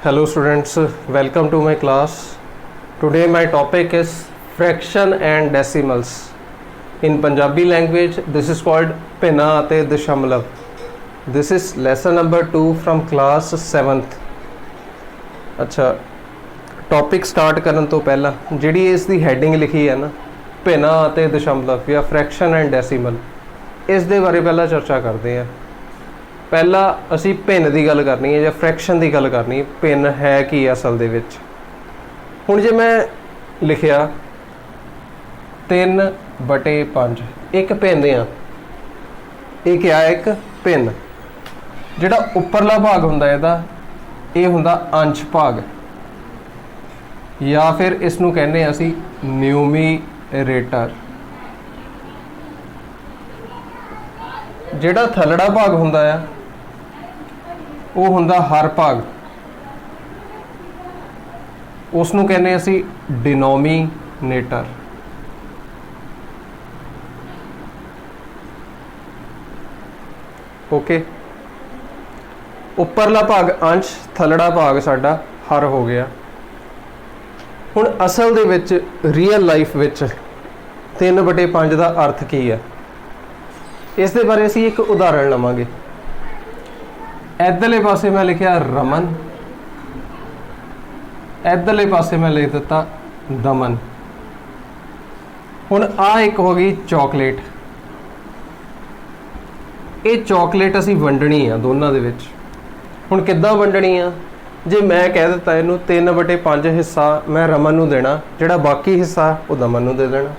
Hello students, welcome to my class. Today my topic is fraction and decimals. In Punjabi language this is called ਭਿੰਨਾਂ ਅਤੇ ਦਸ਼ਮਲਵ. This is lesson number 2 from class 7th. ਅੱਛਾ, topic start ਕਰਨ ਤੋਂ ਪਹਿਲਾਂ ਜਿਹੜੀ ਇਸ ਦੀ heading ਲਿਖੀ ਹੈ ਨਾ, ਭਿੰਨਾਂ ਅਤੇ ਦਸ਼ਮਲਵ ਜਾਂ ਫ੍ਰੈਕਸ਼ਨ ਐਂਡ ਡੈਸੀਮਲ, ਇਸ ਦੇ ਬਾਰੇ ਪਹਿਲਾਂ ਚਰਚਾ ਕਰਦੇ ਹਾਂ। ਪਹਿਲਾਂ ਅਸੀਂ ਭਿੰਨ ਦੀ ਗੱਲ ਕਰਨੀ ਹੈ ਜਾਂ ਫ੍ਰੈਕਸ਼ਨ ਦੀ ਗੱਲ ਕਰਨੀ ਹੈ। ਭਿੰਨ ਹੈ ਕੀ ਅਸਲ ਦੇ ਵਿੱਚ? ਹੁਣ ਜੇ ਮੈਂ ਲਿਖਿਆ 3/5 ਇੱਕ ਭਿੰਨ ਆ, ਇਹ ਕਿਹਾ ਇੱਕ ਭਿੰਨ। ਜਿਹੜਾ ਉੱਪਰਲਾ ਭਾਗ ਹੁੰਦਾ ਇਹਦਾ, ਇਹ ਹੁੰਦਾ ਅੰਸ਼ ਭਾਗ, ਜਾਂ ਫਿਰ ਇਸ ਨੂੰ ਕਹਿੰਦੇ ਹਾਂ ਅਸੀਂ ਨਿਊਮੀਰੇਟਰ। ਜਿਹੜਾ ਥੱਲੜਾ ਭਾਗ ਹੁੰਦਾ ਆ ਉਹ ਹੁੰਦਾ ਹਰ ਭਾਗ, ਉਸ ਨੂੰ ਕਹਿੰਦੇ ਅਸੀਂ ਡਿਨੋਮੀਨੇਟਰ। ਓਕੇ, ਉੱਪਰਲਾ ਭਾਗ ਅੰਸ਼, ਥੱਲੜਾ ਭਾਗ ਸਾਡਾ ਹਰ ਹੋ ਗਿਆ। ਹੁਣ ਅਸਲ ਦੇ ਵਿੱਚ ਰੀਅਲ ਲਾਈਫ ਵਿੱਚ 3/5 ਦਾ ਅਰਥ ਕੀ ਹੈ, ਇਸ ਦੇ ਬਾਰੇ ਅਸੀਂ ਇੱਕ ਉਦਾਹਰਣ ਲਵਾਂਗੇ। ਇੱਧਰਲੇ ਪਾਸੇ ਮੈਂ ਲਿਖਿਆ ਰਮਨ, ਇੱਧਰਲੇ ਪਾਸੇ ਮੈਂ ਲਿਖ ਦਿੱਤਾ ਦਮਨ। ਹੁਣ ਆਹ ਇੱਕ ਹੋ ਗਈ ਚੋਕਲੇਟ। ਇਹ ਚੋਕਲੇਟ ਅਸੀਂ ਵੰਡਣੀ ਆ ਦੋਨਾਂ ਦੇ ਵਿੱਚ। ਹੁਣ ਕਿੱਦਾਂ ਵੰਡਣੀ ਆ? ਜੇ ਮੈਂ ਕਹਿ ਦਿੱਤਾ ਇਹਨੂੰ 3/5 ਹਿੱਸਾ ਮੈਂ ਰਮਨ ਨੂੰ ਦੇਣਾ, ਜਿਹੜਾ ਬਾਕੀ ਹਿੱਸਾ ਉਹ ਦਮਨ ਨੂੰ ਦੇ ਦੇਣਾ।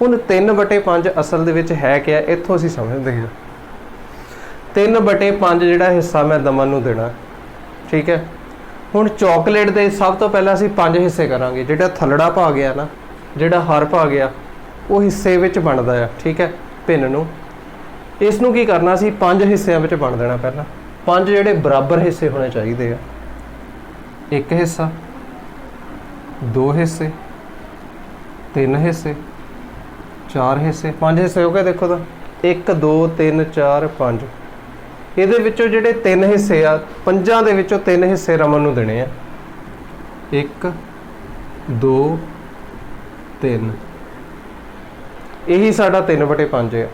ਹੁਣ 3/5 ਅਸਲ ਦੇ ਵਿੱਚ ਹੈ ਕਿਆ, ਇੱਥੋਂ ਅਸੀਂ ਸਮਝਦੇ ਹਾਂ। 3/5 ਜਿਹੜਾ ਹਿੱਸਾ ਮੈਂ ਦਮਨ ਨੂੰ ਦੇਣਾ, ਠੀਕ ਹੈ। ਹੁਣ ਚੋਕਲੇਟ ਦੇ ਸਭ ਤੋਂ ਪਹਿਲਾਂ ਅਸੀਂ 5 ਹਿੱਸੇ ਕਰਾਂਗੇ। ਜਿਹੜਾ ਥੱਲੜਾ ਭਾਗ ਆ ਨਾ, ਜਿਹੜਾ ਹਰ ਭਾਗ ਆ, ਉਹ ਹਿੱਸੇ ਵਿੱਚ ਵੰਡਦਾ ਆ, ਠੀਕ ਹੈ, ਭਿੰਨ ਨੂੰ। ਇਸ ਨੂੰ ਕੀ ਕਰਨਾ, ਅਸੀਂ 5 ਹਿੱਸਿਆਂ ਵਿੱਚ ਵੰਡ ਦੇਣਾ। ਪਹਿਲਾਂ 5 ਜਿਹੜੇ ਬਰਾਬਰ ਹਿੱਸੇ ਹੋਣੇ ਚਾਹੀਦੇ ਆ। 1 ਹਿੱਸਾ, 2 ਹਿੱਸੇ, 3 ਹਿੱਸੇ, 4 ਹਿੱਸੇ, 5 ਹਿੱਸੇ ਹੋ ਗਏ। ਦੇਖੋ ਤਾਂ 1 2 3 4 5। ਇਹਦੇ ਵਿੱਚੋਂ ਜਿਹੜੇ 3 ਹਿੱਸੇ ਆ, 5 ਦੇ ਵਿੱਚੋਂ 3 ਹਿੱਸੇ ਰਮਨ ਨੂੰ ਦੇਣੇ ਆ। 1 2 3, ਇਹੀ ਸਾਡਾ 3/5 ਆ।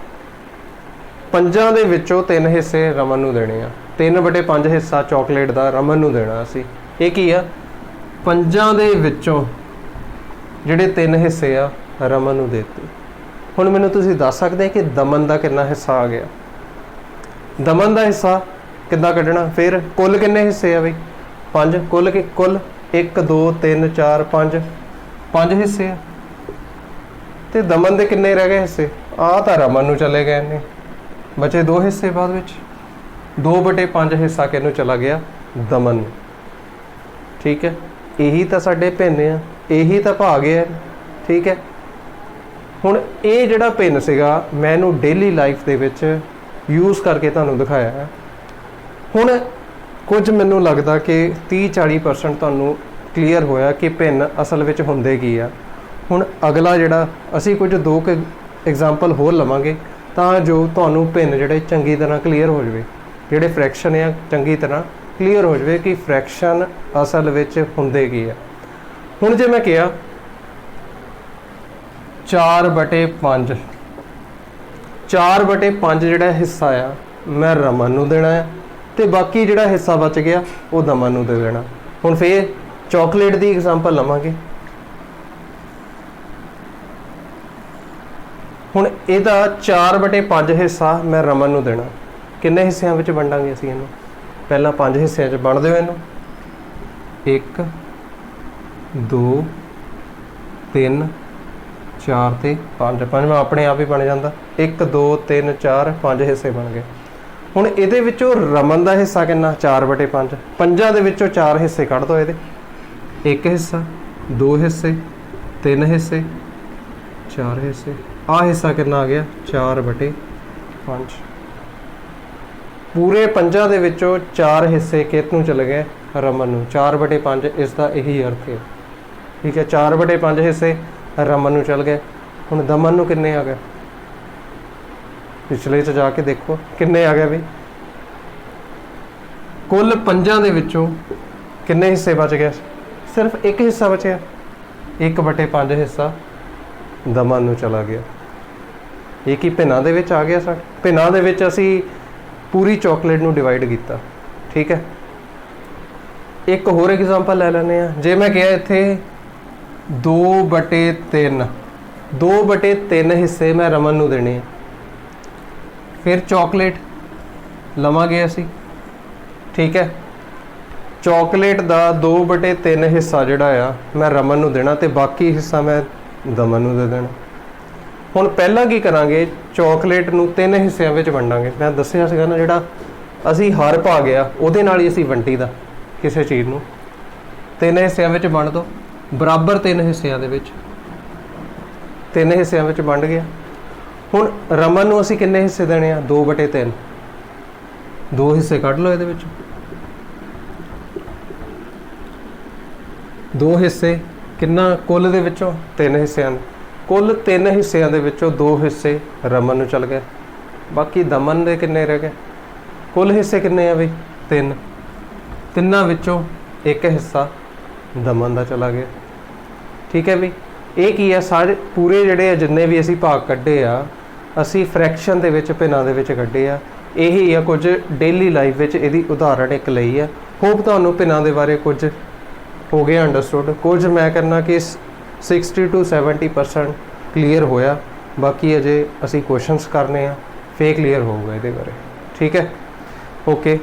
5 ਦੇ ਵਿੱਚੋਂ 3 ਹਿੱਸੇ ਰਮਨ ਨੂੰ ਦੇਣੇ ਆ। 3/5 ਹਿੱਸਾ ਚੋਕਲੇਟ ਦਾ ਰਮਨ ਨੂੰ ਦੇਣਾ ਅਸੀਂ। ਇਹ ਕੀ ਆ? 5 ਦੇ ਵਿੱਚੋਂ ਜਿਹੜੇ 3 ਹਿੱਸੇ ਆ ਰਮਨ ਨੂੰ ਦੇ ਦਿੱਤੇ। ਹੁਣ ਮੈਨੂੰ ਤੁਸੀਂ ਦੱਸ ਸਕਦੇ ਕਿ ਦਮਨ ਦਾ ਕਿੰਨਾ ਹਿੱਸਾ ਆ ਗਿਆ? ਦਮਨ ਦਾ ਹਿੱਸਾ ਕਿੱਦਾਂ ਕੱਢਣਾ? ਫਿਰ ਕੁੱਲ ਕਿੰਨੇ ਹਿੱਸੇ ਆ ਬਈ? 5। ਕੁੱਲ 1 2 3 4 5, 5 ਹਿੱਸੇ ਆ। ਤੇ ਦਮਨ ਦੇ ਕਿੰਨੇ ਰਹਿ ਗਏ ਹਿੱਸੇ? ਆਹ ਤਾਂ ਰਮਨ ਨੂੰ ਚਲੇ ਗਏ ਨੇ, ਬਚੇ 2 ਹਿੱਸੇ ਬਾਅਦ ਵਿੱਚ। 2/5 ਹਿੱਸਾ ਕਿਹਨੂੰ ਚਲਾ ਗਿਆ? ਦਮਨ ਨੂੰ, ਠੀਕ ਹੈ। ਇਹੀ ਤਾਂ ਸਾਡੇ ਭਿੰਨ ਆ, ਇਹੀ ਤਾਂ ਭਾਗ ਹੈ, ਠੀਕ ਹੈ। ਹੁਣ ਇਹ ਜਿਹੜਾ ਭਿੰਨ ਸੀਗਾ, ਮੈਂ ਇਹਨੂੰ ਡੇਲੀ ਲਾਈਫ ਦੇ ਵਿੱਚ ਯੂਜ਼ ਕਰਕੇ ਤੁਹਾਨੂੰ ਦਿਖਾਇਆ ਹੈ। ਹੁਣ ਕੁਝ ਮੈਨੂੰ ਲੱਗਦਾ ਕਿ 30-40% ਤੁਹਾਨੂੰ ਕਲੀਅਰ ਹੋਇਆ ਕਿ ਭਿੰਨ ਅਸਲ ਵਿੱਚ ਹੁੰਦੇ ਕੀ ਆ। ਹੁਣ ਅਗਲਾ ਜਿਹੜਾ ਅਸੀਂ ਕੁਝ 2 ਐਗਜ਼ਾਮਪਲ ਹੋਰ ਲਵਾਂਗੇ, ਤਾਂ ਜੋ ਤੁਹਾਨੂੰ ਭਿੰਨ ਜਿਹੜੇ ਚੰਗੀ ਤਰ੍ਹਾਂ ਕਲੀਅਰ ਹੋ ਜਾਵੇ, ਜਿਹੜੇ ਫ੍ਰੈਕਸ਼ਨ ਆ ਚੰਗੀ ਤਰ੍ਹਾਂ ਕਲੀਅਰ ਹੋ ਜਾਵੇ ਕਿ ਫ੍ਰੈਕਸ਼ਨ ਅਸਲ ਵਿੱਚ ਹੁੰਦੇ ਕੀ ਆ। ਹੁਣ ਜੇ ਮੈਂ ਕਿਹਾ 4/5, 4/5 ਜਿਹੜਾ ਹਿੱਸਾ ਆ ਮੈਂ ਰਮਨ ਨੂੰ ਦੇਣਾ ਆ, ਤੇ ਬਾਕੀ ਜਿਹੜਾ ਹਿੱਸਾ ਬਚ ਗਿਆ ਉਹ ਦਮਨ ਨੂੰ ਦੇ ਦੇਣਾ। ਹੁਣ ਫਿਰ ਚੋਕਲੇਟ ਦੀ ਐਗਜ਼ਾਮਪਲ ਲਵਾਂਗੇ। ਹੁਣ ਇਹਦਾ 4/5 ਹਿੱਸਾ ਮੈਂ ਰਮਨ ਨੂੰ ਦੇਣਾ। ਕਿੰਨੇ ਹਿੱਸਿਆਂ ਵਿੱਚ ਵੰਡਾਂਗੇ ਅਸੀਂ ਇਹਨੂੰ? ਪਹਿਲਾਂ 5 ਹਿੱਸਿਆਂ 'ਚ ਵੰਡ ਦਿਓ ਇਹਨੂੰ। 1 2 3 4 ਤੇ 5। 5ਵਾਂ ਆਪਣੇ ਆਪ ਹੀ ਬਣ ਜਾਂਦਾ। 1 2 3 4 5 ਹਿੱਸੇ ਬਣ ਗਏ। ਹੁਣ ਇਹਦੇ ਵਿੱਚੋਂ ਰਮਨ ਦਾ ਹਿੱਸਾ ਕਿੰਨਾ? 4/5। 5 ਦੇ ਵਿੱਚੋਂ 4 ਹਿੱਸੇ ਕੱਢ ਦਿਓ ਇਹਦੇ। 1 ਹਿੱਸਾ, 2 ਹਿੱਸੇ, 3 ਹਿੱਸੇ, 4 ਹਿੱਸੇ। ਆਹ ਹਿੱਸਾ ਕਿੰਨਾ ਆ ਗਿਆ? 4/5। ਪੂਰੇ 5 ਦੇ ਵਿੱਚੋਂ 4 ਹਿੱਸੇ ਕਿਸ ਨੂੰ ਚਲੇ ਗਏ? ਰਮਨ ਨੂੰ। 4/5 ਇਸ ਦਾ ਇਹੀ ਅਰਥ ਹੈ, ਠੀਕ ਹੈ। 4/5 ਹਿੱਸੇ ਰਮਨ ਨੂੰ ਚਲ ਗਏ। ਹੁਣ ਦਮਨ ਨੂੰ ਕਿੰਨੇ ਆ ਗਏ? ਪਿਛਲੇ 'ਚ ਜਾ ਕੇ ਦੇਖੋ ਕਿੰਨੇ ਆ ਗਏ ਵੀ। ਕੁੱਲ 5 ਦੇ ਵਿੱਚੋਂ किन्ने हिस्से बच गए? सिर्फ एक हिस्सा बचया, 1/5 हिस्सा दमन नूं चला गया। ये कि भिन्नां दे विच आ गया साडे। भिन्नां दे विच असीं पूरी चॉकलेट नूं डिवाइड किया, ठीक है। एक होर एग्जाम्पल लै लैंदे आ। जे मैं कहा इत्थे 2/3, 2/3 हिस्से मैं रमन नूं देने, फिर चॉकलेट लवांगे असीं, ठीक है। चॉकलेट का 2/3 हिस्सा जिहड़ा आ मैं रमन नूं देना, तो बाकी हिस्सा मैं दमन नूं दे देना। हुण पहलां की करांगे, चॉकलेट नूं 3 हिस्सिਆਂ ਵਿੱਚ ਵੰਡਾਂਗੇ। मैं दस्सिया सीगा ना, जिहड़ा असीं हर पा गया ਉਹਦੇ ਨਾਲ ही असीं वंडी दा किसी चीज़ नूं 3 हिस्सिਆਂ ਵਿੱਚ ਵੰਡ दो, बराबर 3 हिस्सिਆਂ ਦੇ ਵਿੱਚ 3 हिस्सिਆਂ ਵਿੱਚ ਵੰਡ गया। हुण रमन नूं असीं किन्ने हिस्से देने आ? 2/3, 2 हिस्से कढ लो ਇਹਦੇ ਵਿੱਚ। 2 हिस्से किन्ना कुल दे विचों? 3 हिस्सिਆਂ ਦੇ। कुल 3 हिस्सिਆਂ ਦੇ ਵਿੱਚੋਂ 2 हिस्से रमन ਨੂੰ चल गए, बाकी दमन ਦੇ किन्ने रह गए? कुल हिस्से किन्ने आ बई? 3। ਤਿੰਨਾਂ ਵਿੱਚੋਂ एक हिस्सा दमन ਦਾ चला गया, ठीक है भी। ਇਹ ਕੀ ਆ? ਸਾਰੇ ਪੂਰੇ ਜਿਹੜੇ ਆ ਜਿੰਨੇ ਵੀ ਅਸੀਂ ਭਾਗ ਕੱਢੇ ਆ, ਅਸੀਂ ਫ੍ਰੈਕਸ਼ਨ ਦੇ ਵਿੱਚ भिन्नां ਦੇ ਵਿੱਚ ਕੱਢੇ ਆ। ਇਹੀ ਆ ਕੁਝ ਡੇਲੀ ਲਾਈਫ ਵਿੱਚ ਇਹਦੀ ਉਦਾਹਰਣ ਇੱਕ ਲਈ ਆ। ਹੋਪ ਤੁਹਾਨੂੰ भिन्नां ਦੇ ਬਾਰੇ ਕੁਝ हो गया अंडरस्टूड। कुछ मैं करना कि 60 to 70% क्लीयर होया, बाकी अजे असी क्वेश्चंस करने हैं, फिर क्लीयर होगा ये बारे, ठीक है। ओके,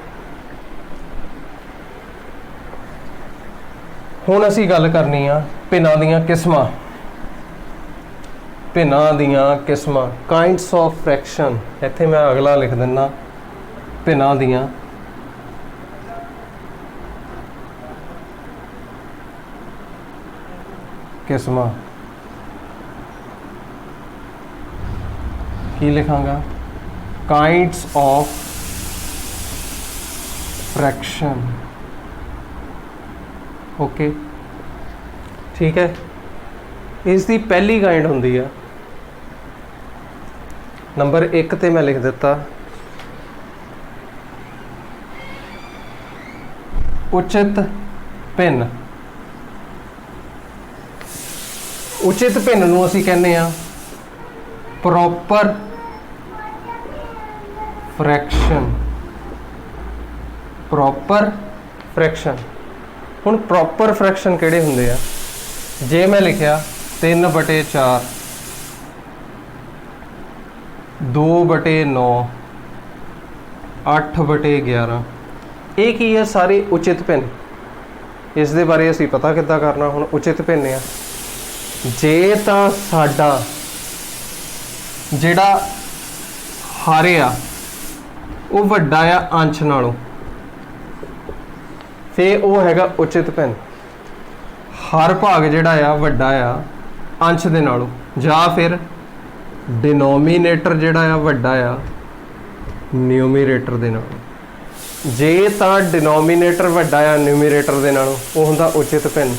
हुण असी गल करनी आ भिन्नां दीयां किस्मां। भिन्नां दीयां किस्मां, काइंड्स ऑफ फ्रैक्शन। इत्थे मैं अगला लिख दिना, भिन्नां दीयां किस्मां। की लिखांगा? Kinds of fraction. ओके, ठीक है। इसकी पहली काइंड होंदी है नंबर 1 ते मैं लिख दिता उचित भिन्न। उचित भिन्न नूं असीं कहने आ प्रॉपर फ्रैक्शन। Proper fraction. हुण प्रॉपर फ्रैक्शन किहड़े हुंदे आ? जे मैं लिखिया 3/4, 2/9, 8/11, ये की है? सारे उचित भिन्न। इस दे बारे असीं पता किद्दां करना? हुण उचित भिन्न आ जे तां साडा जिहड़ा हर आ वो वड्डा आ अंश नालों, फिर वो हैगा उचित भिन्न। हर भाग जिहड़ा आ वड्डा आ अंश दे नालों, जां फिर डिनोमीनेटर जिहड़ा आ वड्डा आ न्यूमीरेटर दे नालों। जे तां डिनोमीनेटर वड्डा आ न्यूमीरेटर दे नालों, वो हुंदा उचित भिन्न।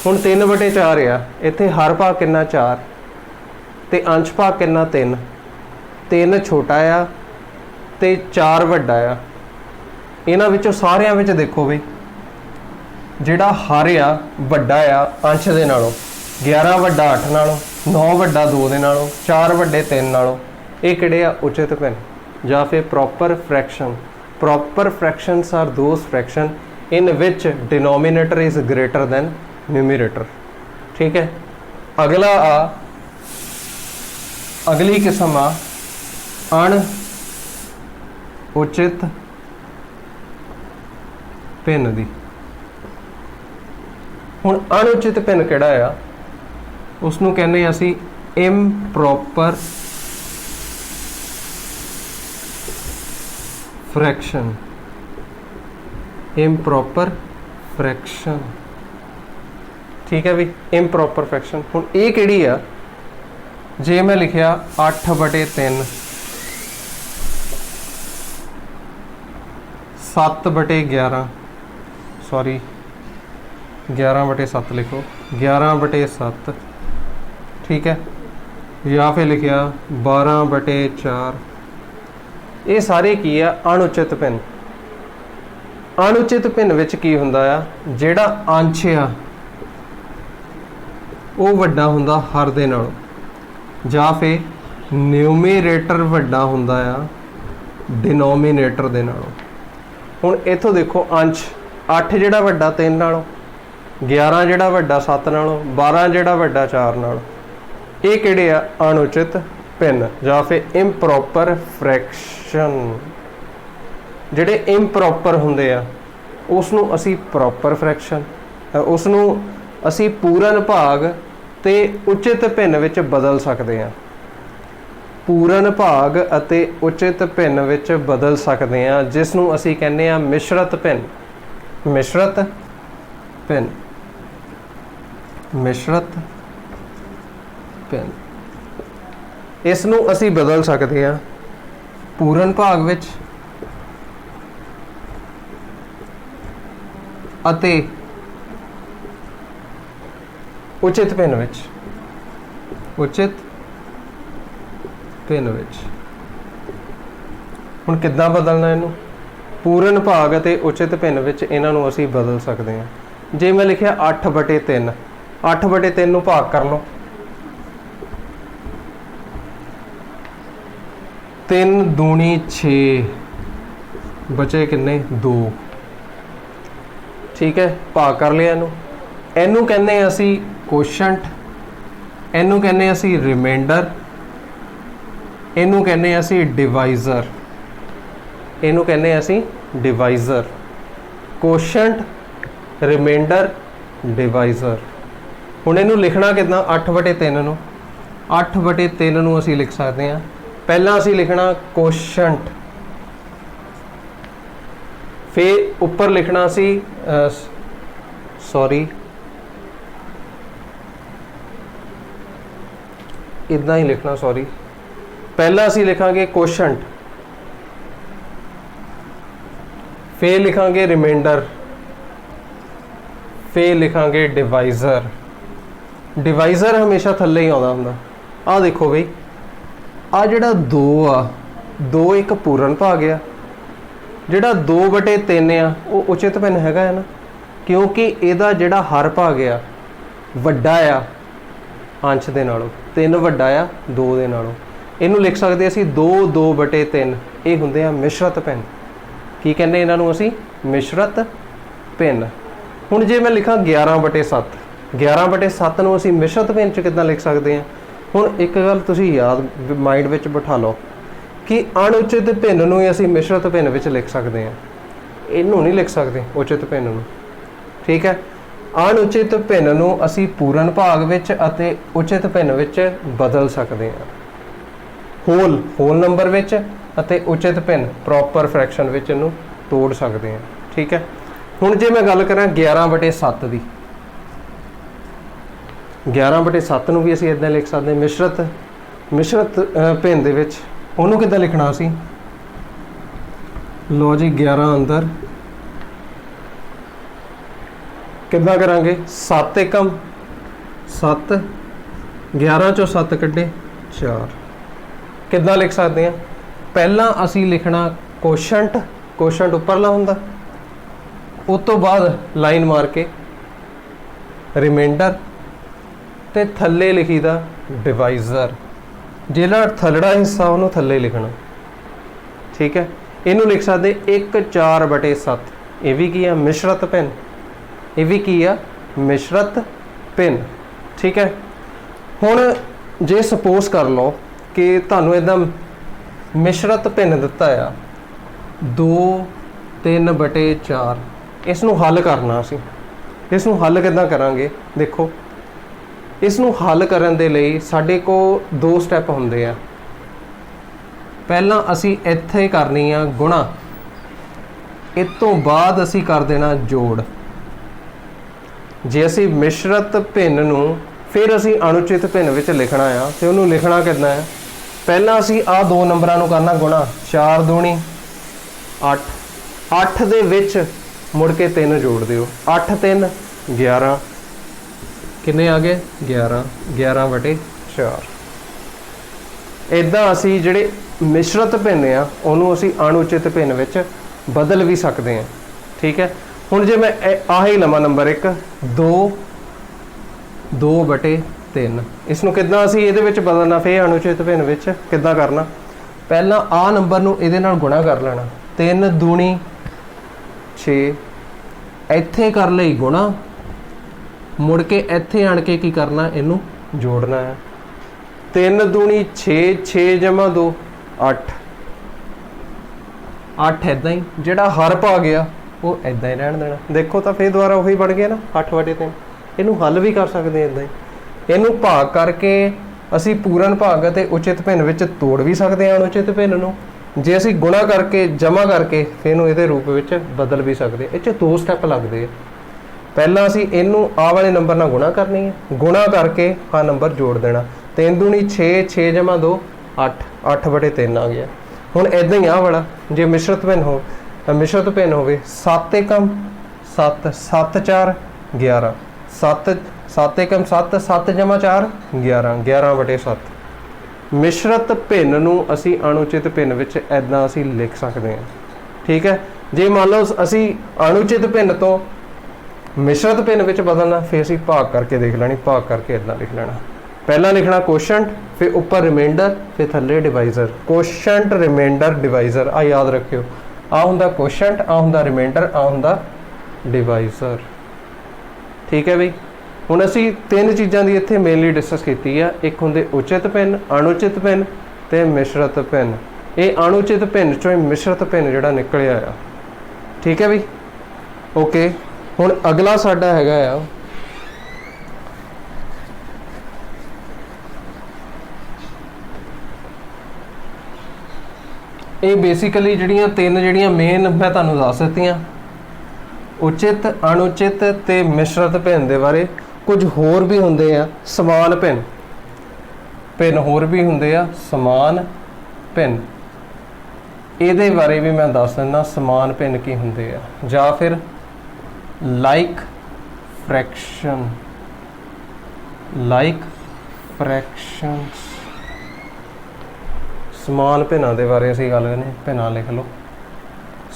हुण 3/4 आ, इत्थे हर भाग किन्ना? 4, ते अंश भाग किन्ना? 3। 3 छोटा आ ते 4 वड्डा आ। इन्हां विचों सारियां विच देखो बई जिहड़ा हर आ वड्डा आ अंश दे नालों, 11 वड्डा 8 नालों, 9 वड्डा 2 दे नालों, 4 वड्डे 3 नालों। ये किहड़े आ? उचित भिन्न जां फिर proper fraction. Proper fractions are those fraction in which denominator is greater than numerator, ठीक है। अगला अगली किस्म अण उचित भिन्न दी। हुण अणउचित भिन्न किहड़ा आ? उसनूं कहने असीं इम्प्रॉपर फ्रैक्शन। इम्प्रॉपर फ्रैक्शन, ठीक है भी। इम्प्रॉपर फ्रैक्शन हुण ये किहड़ी आ? जे मैं लिखिया 8/3, 7/11, सॉरी 11/7 लिखो, 11/7, ठीक है। या फिर लिखिया 12/4। ये सारे की है? अणुचित भिन्न। ਅਣਉਚਿਤ ਭਿੰਨ ਵਿੱਚ ਕੀ ਹੁੰਦਾ ਆ, ਜਿਹੜਾ ਅੰਸ਼ ਆ ਉਹ ਵੱਡਾ ਹੁੰਦਾ ਹਰ ਦੇ ਨਾਲੋਂ, ਜਾਂ ਫਿਰ ਨਿਊਮੀਰੇਟਰ ਵੱਡਾ ਹੁੰਦਾ ਆ ਡਿਨੋਮੀਨੇਟਰ ਦੇ ਨਾਲੋਂ। ਹੁਣ ਇੱਥੋਂ ਦੇਖੋ ਅੰਸ਼ 8 ਜਿਹੜਾ ਵੱਡਾ 3 ਨਾਲੋਂ, 11 ਜਿਹੜਾ ਵੱਡਾ 7 ਨਾਲੋਂ, 12 ਜਿਹੜਾ ਵੱਡਾ 4 ਨਾਲੋਂ। ਇਹ ਕਿਹੜੇ ਆ, ਅਣਉਚਿਤ ਭਿੰਨ ਜਾਂ ਫਿਰ ਇੰਪਰੋਪਰ ਫ੍ਰੈਕਸ਼ਨ। ਜਿਹੜੇ ਇੰਪਰੋਪਰ ਹੁੰਦੇ ਆ ਉਸ ਨੂੰ ਅਸੀਂ ਪ੍ਰੋਪਰ ਫ੍ਰੈਕਸ਼ਨ, ਉਸ ਨੂੰ ਅਸੀਂ ਪੂਰਨ ਭਾਗ ਤੇ ਉਚਿਤ ਭਿੰਨ ਵਿੱਚ ਬਦਲ ਸਕਦੇ ਹਾਂ। ਪੂਰਨ ਭਾਗ ਅਤੇ ਉਚਿਤ ਭਿੰਨ ਵਿੱਚ ਬਦਲ ਸਕਦੇ ਹਾਂ, ਜਿਸ ਨੂੰ ਅਸੀਂ ਕਹਿੰਦੇ ਆ ਮਿਸ਼ਰਤ ਭਿੰਨ। ਮਿਸ਼ਰਤ ਭਿੰਨ, ਮਿਸ਼ਰਤ ਭਿੰਨ। ਇਸ ਨੂੰ ਅਸੀਂ ਬਦਲ ਸਕਦੇ ਹਾਂ ਪੂਰਨ ਭਾਗ ਵਿੱਚ ਅਤੇ ਉਚਿਤ ਭਿੰਨ ਵਿੱਚ। ਉਚਿਤ ਭਿੰਨ ਵਿੱਚ ਹੁਣ ਕਿੱਦਾਂ ਬਦਲਣਾ ਇਹਨੂੰ, ਪੂਰਨ ਭਾਗ ਅਤੇ ਉਚਿਤ ਭਿੰਨ ਵਿੱਚ ਇਹਨਾਂ ਨੂੰ ਅਸੀਂ ਬਦਲ ਸਕਦੇ ਹਾਂ। ਜੇ ਮੈਂ ਲਿਖਿਆ 8/3, 8/3 ਨੂੰ ਭਾਗ ਕਰ ਲਓ, 3 ਦੂਣੀ 6, ਬਚੇ ਕਿੰਨੇ 2। ਠੀਕ ਹੈ, ਭਾਗ ਕਰ ਲਿਆ ਇਹਨੂੰ। ਇਹਨੂੰ ਕਹਿੰਦੇ ਅਸੀਂ ਕੋਸ਼ੈਂਟ, ਇਹਨੂੰ ਕਹਿੰਦੇ ਅਸੀਂ ਰਿਮਾਈਂਡਰ, ਇਹਨੂੰ ਕਹਿੰਦੇ ਅਸੀਂ ਡਿਵਾਈਜ਼ਰ। ਇਹਨੂੰ ਕਹਿੰਦੇ ਅਸੀਂ ਡਿਵਾਈਜ਼ਰ, ਕੋਸ਼ੈਂਟ, ਰਿਮਾਈਂਡਰ, ਡਿਵਾਈਜ਼ਰ। ਹੁਣ ਇਹਨੂੰ ਲਿਖਣਾ ਕਿੱਦਾਂ, 8/3 ਨੂੰ, 8/3 ਨੂੰ ਅਸੀਂ ਲਿਖ ਸਕਦੇ ਹਾਂ। ਪਹਿਲਾਂ ਅਸੀਂ ਲਿਖਣਾ ਕੋਸ਼ੈਂਟ, ਫਿਰ ਉੱਪਰ ਲਿਖਣਾ ਸੀ ਸੌਰੀ इतना ही लिखना, सॉरी। पहला असी लिखांगे कोशंट, फिर लिखांगे रिमाइंडर, फिर लिखांगे डिवाइज़र। डिवाइज़र हमेशा थल्ले ही आउंदा हुंदा। आ देखो बई, आ जिहड़ा 2 आ, 2 एक पूर्ण भाग आ, जिहड़ा 2/3 आ वो उचित भिन्न हैगा है ना, क्योंकि इहदा जिहड़ा हर भाग आ वड्डा आ अंश दे नालों, 3 वड्डा आ 2 दे नालों। इहनूं लिख सकते असीं 2/3। ये हुंदे आ मिश्रत भिन्न। की कहंदे इन्हां नूं असीं, मिश्रत भिन्न। हुण जे मैं लिखां 11/7, 11/7 नूं असीं मिश्रत भिन्न च किदां लिख सकते हैं। हुण एक गल तुसीं याद माइंड विच बिठा लो कि अणउचित भिन्न नूं ही असीं मिश्रत भिन्न विच लिख सकते हैं, इहनूं नहीं लिख सकते उचित भिन्न नूं। ठीक है, अणउचित भिन्न नूं असीं पूर्ण भाग विच अते उचित भिन्न विच बदल सकते हैं। होल होल नंबर विच अते उचित भिन्न प्रॉपर फ्रैक्शन विच इहनूं तोड़ सकते हैं। ठीक है, हुण जे मैं गल करां 11/7 दी, 11/7 नूं भी असीं इदां लिख सकते हैं मिश्रत भिन्न दे विच। उहनूं किदां लिखना असीं, लो जी 11 अंदर कितना करांगे, 7 एकम 7, 11 चों 7 कड्ढे 4। कितना लिख सकते हैं, पहला असी लिखना कोशंट, कोशंट उपरला हुंदा, उस तो बाद लाइन मार के रिमाइंडर ते थल्ले लिखीदा डिवाइज़र। जिहड़ा थल्लड़ा हिस्सा उहनूं थल्ले लिखना। ठीक है, इनू लिख सकते 1/4/7। ये भी की है मिश्रत भिन्न, ये भी की है मिश्रत भिन्न। ठीक है, हुण जे सपोज कर लो कि तुहानूं इदां मिश्रत भिन्न दिता आ 2/3/4, इसनूं हल करना असीं। इसनूं हल किदां करांगे, देखो इसनूं हल करन दे लई साडे कोल 2 स्टैप हुंदे आ। पहला असीं इत्थे करनी आ गुणा, इस तो बाद असीं कर देना जोड़। जे असी मिश्रत भिन्न नूं फिर असी अणुचित भिन्न विच लिखना आ ते उहनूं लिखना किदां है, पहला असी आ 2 नंबरां नूं करना गुणा, 4 दूणी 8, 8 दे विच मुड़ के 3 जोड़ दिओ, 8 3 11, किन्ने आ गए 11, 11/4। इदां असी जिहड़े मिश्रत भिन्न आ उहनूं असी अणुचित भिन्न विच बदल भी सकते हैं। ठीक है। हुण जे मैं आही लवां नंबर 1 2 2 बटे 3 इसनूं किद्दां असीं इहदे विच बदलना फिर अणुचित भिन्न विच किद्दां करना पहलां आ नंबर नूं इहदे नाल गुणा कर लेना 3 दूणी 6 ਇੱਥੇ कर लई गुणा मुड़ के ਇੱਥੇ आण के की करना इनू जोड़ना है 3 दूणी 6 6 जमा 2 8 8 इदां ही जिहड़ा हर पा गया वो इदां ही रहन देना। देखो तो फिर दोबारा वही बन गया ना 8/3 इनू हल भी कर सकते हैं इदां ही इनू भाग करके असी पूਰਨ भाग ਅਤੇ उचित भिन्न विच तोड़ भी सकते हैं अनुचित भिन्न नूं जे असी गुणा करके जमा करके फिर इनू इहदे रूप विच बदल भी सकते हैं। इह 2 स्टैप लगते हैं। पहला असी इनू आ वाले नंबर नाल गुणा करनी है गुणा करके आ नंबर जोड़ देना 3 दूणी 6 6 जमा 2 8 8/3 आ गया। हुण इदां ही आ वाला जे मिश्रित भिन्न हो मिश्रित भिन्न होवे 7 एकम 7 7 4 11 7 7 एकम 7 7 जमा 4 11 11/7 मिश्रित भिन्न नूं असी अणुचित भिन्न विच इदां असी लिख सकते हैं। ठीक है। जे मान लो असी अणुचित भिन्न तो मिश्रित भिन्न विच बदलना फिर असी भाग करके देख लैनी भाग करके इदां लिख लेना पहला लिखना कोशंट फिर उपर रिमाइंडर फिर थल्ले डिवाइजर कोशंट रिमाइंडर डिवाइजर आ याद रखियो आ हुंदा कोशंट आ हुंदा रिमाइंडर आ हुंदा डिवाइजर। ठीक है बई हुण असी 3 चीज़ां दी इत्थे मेनली डिस्कस कीती है एक हुंदे उचित भिन्न अणुचित भिन्न ते मिश्रित भिन्न ये अणुचित भिन्न चों मिश्रित भिन्न जिहड़ा निकलिया आ। ठीक है बई ओके हुण अगला साडा हैगा आ ये बेसिकली जिहड़ियां 3 जिहड़ियां मेन मैं तुहानूं दस दित्तियां उचित अणुचित ते मिश्रित भिन्न दे बारे कुछ होर भी होंदे आ समान भिन्न भिन्न होर भी होंदे आ समान भिन्न इहदे बारे भी मैं दस दिंदा समान भिन्न की होंदे आ जां फिर लाइक फ्रैक्शनस समान भिन्नां दे बारे असीं गल करनी भिन्नां लिख लो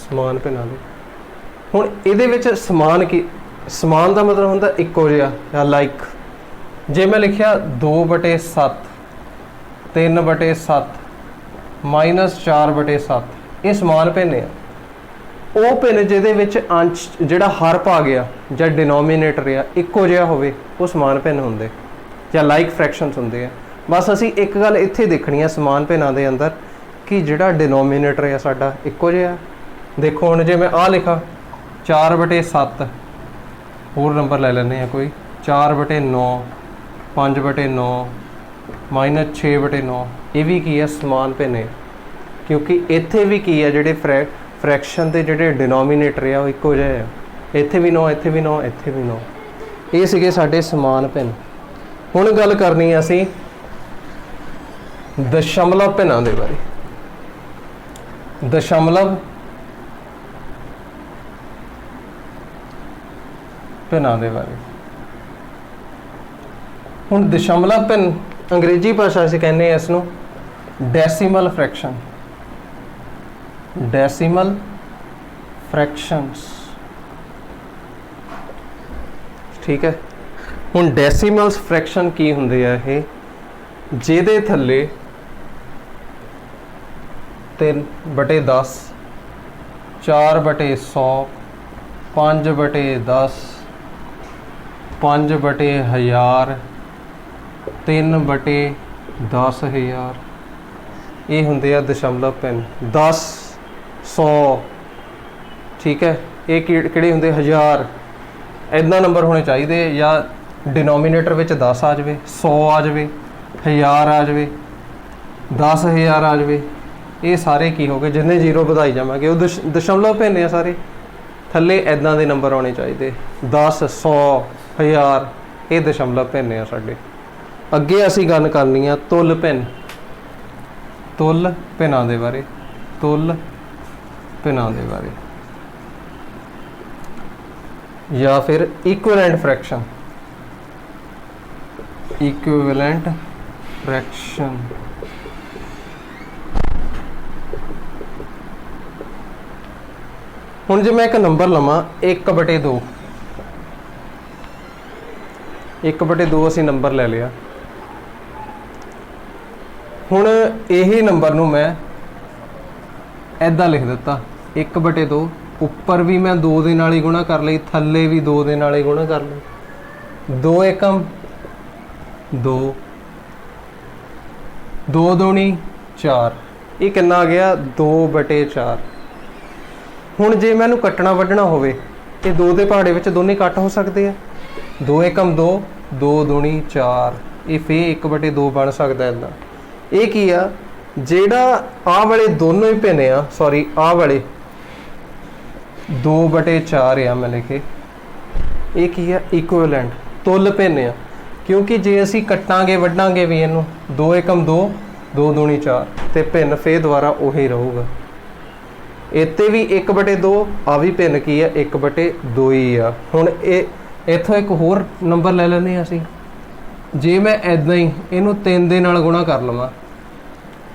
समान भिन्नां दे हुण इहदे विच समान की समान का मतलब होंदा इक्को जिहा या लाइक जे मैं लिखिया 2/7 3/7 -4/7 ये समान भिन्न है वो भिन्न जिहदे विच अंश जिहड़ा हर पा गया जां डिनोमीनेटर आ इक्को जिहा होवे वो समान भिन्न हुंदे या लाइक फ्रैक्शनस हुंदे आ। बस असी एक गल इत्थे देखनी है समान भिन्नां दे अंदर कि जिहड़ा डिनोमीनेटर है साडा इक्को जिहा। देखो हुण जे मैं आ लिखा 4/7 होर नंबर ले लेने हैं कोई 4/9 5/9 -6/9 ये भी की है समान भिन्न है क्योंकि इत्थे भी की है जिहड़े फ्रैक्शन के जिहड़े डिनोमीनेटर है वो इक्को जिहे है इत्थे भी 9 इत्थे भी 9 इत्थे भी 9 ये सीगे साडे समान भिन्न। हुण गल करनी है असीं दशमलव भिन्नां दे बारे दशमलव भिन्नां दे बारे हुण दशमलव भिन्न अंग्रेजी भाषा असीं कहने हैं इसनूं डेसीमल फ्रैक्शनस। ठीक है। हुण डेसीमल्स फ्रैक्शन की हुंदे आ ये जिहदे थल्ले 3/10 4/100 5/10 5/1000 3/10,000 ये होंगे दशमलव भिन्न 10 100। ठीक है। ये किहड़े होंगे 1000 इदा नंबर होने चाहिए या डिनोमीनेटर में 10 आ जाए 100 आ जाए 1000 आ जाए 10,000 आ जाए ये सारे की हो गए जिन्हें जीरो ਵਧਾਈ जावांगे वो दशमलव भिन्न आ सारे थले इदा के नंबर आने चाहिए 10 100 1000 ये दशमलव भिन्न आ साडे। अगे असी गल करनी आ तुल भिन्नां दे बारे तुल भिन्नां दे बारे या फिर इक्विवेलेंट फ्रैक्शन ਹੁਣ ਜੇ मैं एक नंबर लवां 1/2, 1/2 ਅਸੀਂ नंबर ले लिया। ਹੁਣ यही नंबर ਨੂੰ मैं ऐदा लिख दिता 1/2, ਉੱਪਰ भी मैं 2 ਦੇ ਨਾਲ ਹੀ गुणा कर ਲਈ, थल्ले भी 2 ਦੇ ਨਾਲ ਹੀ गुणा कर ਲਈ। 2 एकम 2, 2 दूनी 4, ये कितना आ गया 2/4। ਹੁਣ ਜੇ मैं ਕੱਟਣਾ ਵੱਢਣਾ ਹੋਵੇ ਇਹ 2 ਦੇ ਪਹਾੜੇ ਵਿੱਚ ਦੋਨੇ ਕੱਟ ਹੋ ਸਕਦੇ ਆ। 2 एकम 2, 2 दूनी 4, ਇਹ ਫੇਰ 1/2 ਬਣ ਸਕਦਾ ਇੱਦਾਂ। ਇਹ ਕੀ ਆ, ਜਿਹੜਾ ਆਹ ਵਾਲੇ ਦੋਨੋਂ ਹੀ ਭਿੰਨ ਆ, ਸੌਰੀ ਆਹ ਵਾਲੇ 2/4 ਆ ਮੈਂ ਲਿਖੇ, ਇਹ ਕੀ ਆ ਇਕੁਇਵਲੈਂਟ, ਤੁਲ ਭਿੰਨ ਆ। ਕਿਉਂਕਿ ਜੇ ਅਸੀਂ ਕੱਟਾਂਗੇ ਵੱਢਾਂਗੇ ਵੀ ਇਹਨੂੰ 2 एकम 2, 2 दूनी 4 ਤੇ ਭਿੰਨ ਫੇਰ ਦੁਬਾਰਾ ਉਹੀ ਰਹੂਗਾ। ਇੱਥੇ ਵੀ 1/2, ਆ ਵੀ ਭਿੰਨ ਕੀ ਆ 1/2 ਹੀ ਆ। ਹੁਣ ਇਹ ਇੱਥੋਂ ਇੱਕ ਹੋਰ ਨੰਬਰ ਲੈ ਲੈਂਦੇ ਹਾਂ ਅਸੀਂ। ਜੇ ਮੈਂ ਇੱਦਾਂ ਹੀ ਇਹਨੂੰ 3 ਦੇ ਨਾਲ ਗੁਣਾ ਕਰ ਲਵਾਂ,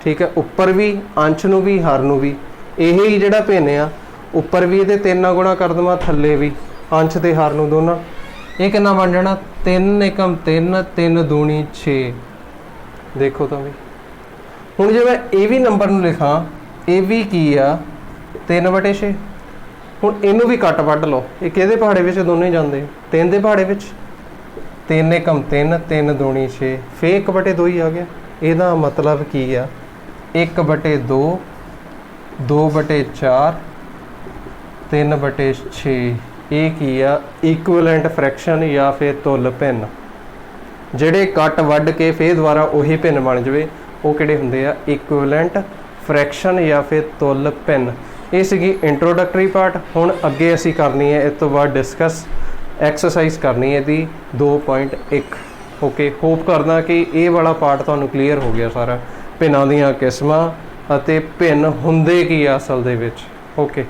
ਠੀਕ ਹੈ, ਉੱਪਰ ਵੀ ਅੰਸ਼ ਨੂੰ ਵੀ ਹਰ ਨੂੰ ਵੀ, ਇਹ ਹੀ ਜਿਹੜਾ ਭਿੰਨ ਆ ਉੱਪਰ ਵੀ ਇਹਦੇ 3 ਨਾਲ ਗੁਣਾ ਕਰ ਦੇਵਾਂ, ਥੱਲੇ ਵੀ ਅੰਸ਼ ਤੇ ਹਰ ਨੂੰ ਦੋਨਾਂ, ਇਹ ਕਿੰਨਾ ਬਣ ਜਾਣਾ 3 एकम 3, 3 दूनी 6। ਦੇਖੋ ਤਾਂ ਵੀ ਹੁਣ ਜੇ ਮੈਂ ਇਹ ਵੀ ਨੰਬਰ ਨੂੰ ਲਿਖਾਂ, ਇਹ ਵੀ ਕੀ ਆ 3/6। ਹੁਣ ਇਹਨੂੰ ਵੀ ਕੱਟ ਵੱਢ ਲਓ, ਇਹ ਕਿਹਦੇ ਪਹਾੜੇ ਵਿੱਚ ਦੋਨੇ ਜਾਂਦੇ 3 ਦੇ ਪਹਾੜੇ ਵਿੱਚ। 3 एकम 3, 3 दूनी 6, ਫੇਰ 1/2 ਹੀ ਆ ਗਿਆ। ਇਹਦਾ ਮਤਲਬ ਕੀ ਆ 1/2, 2/4, 3/6। ਇਹ ਕੀ ਆ ਇਕੁਇਵਲੈਂਟ ਫ੍ਰੈਕਸ਼ਨ ਜਾਂ ਫਿਰ ਤੁਲ ਭਿੰਨ। ਜਿਹੜੇ ਕੱਟ ਵੱਢ ਕੇ ਫੇਰ ਦੁਬਾਰਾ ਉਹੀ ਭਿੰਨ ਬਣ ਜਾਵੇ ਉਹ ਕਿਹੜੇ ਹੁੰਦੇ ਆ ਇਕੁਇਵਲੈਂਟ ਫ੍ਰੈਕਸ਼ਨ ਜਾਂ ਫਿਰ ਤੁਲ ਭਿੰਨ। ਇਹ ਸੀਗੀ ਇੰਟਰੋਡਕਟਰੀ ਪਾਰਟ। ਹੁਣ ਅੱਗੇ ਅਸੀਂ ਕਰਨੀ ਹੈ ਇਸ ਤੋਂ ਬਾਅਦ ਡਿਸਕਸ ਐਕਸਰਸਾਈਜ਼ ਕਰਨੀ ਹੈ ਇਹਦੀ 2.1। ਓਕੇ, ਹੋਪ ਕਰਦਾ ਕਿ ਇਹ ਵਾਲਾ ਪਾਰਟ ਤੁਹਾਨੂੰ ਕਲੀਅਰ ਹੋ ਗਿਆ ਸਾਰਾ, ਭਿੰਨਾਂ ਦੀਆਂ ਕਿਸਮਾਂ ਅਤੇ ਭਿੰਨ ਹੁੰਦੇ ਕੀ ਆ ਅਸਲ ਦੇ ਵਿੱਚ। Okay,